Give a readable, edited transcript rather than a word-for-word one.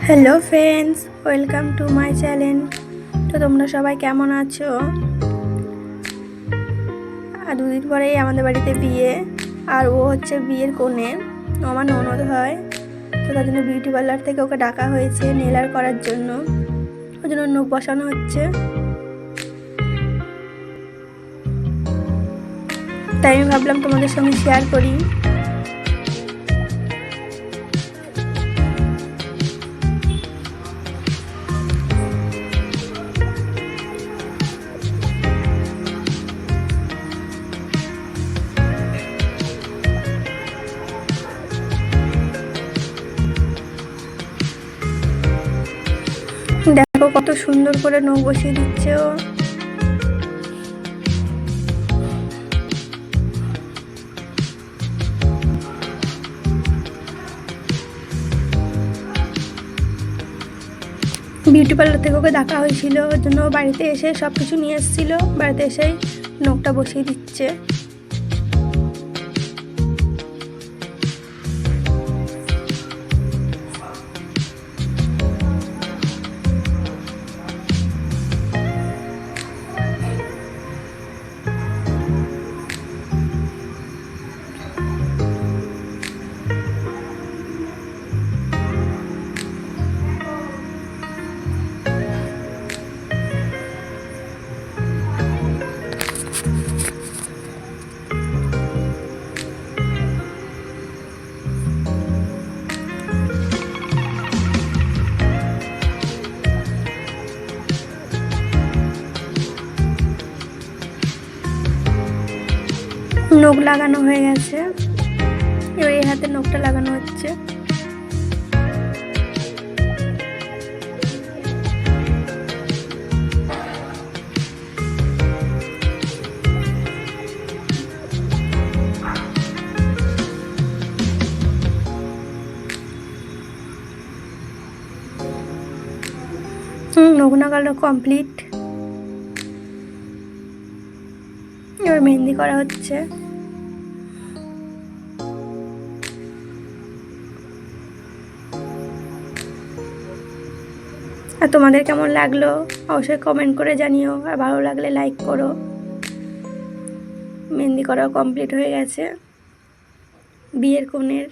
Hello friends, welcome to my channel. তো তোমরা সবাই কেমন আছো? আর দুদিন পরেই আমাদের বাড়িতে বিয়ে, আর ও হচ্ছে বিয়ের কনে, ও আমার ননদ হয়। তো তার জন্য বিউটি পার্লার থেকে ওকে ডাকা হয়েছে নেল আর্ট করার জন্য। ওই জন্য নখ বসানো হচ্ছে। তাই আমি ভাবলাম তোমাদের সঙ্গে শেয়ার করি। দেখো কত সুন্দর করে নখ বসিয়ে দিচ্ছে ও। বিউটি পার্লার থেকে ওকে ডাকা হয়েছিল, ওর জন্য বাড়িতে এসে সব কিছু নিয়ে এসেছিল। বাড়িতে এসেই নখটা বসিয়ে দিচ্ছে। নখ লাগানো হয়ে গেছে, এবার এই হাতে নখটা লাগানো হচ্ছে। নখ লাগানো কমপ্লিট, এবার মেহেন্দি করা হচ্ছে। আর তোমাদের কেমন লাগলো অবশ্যই কমেন্ট করে জানিও, আর ভালো লাগলে লাইক করো। মেহেন্দি করা কমপ্লিট হয়ে গেছে বিয়ের কনের।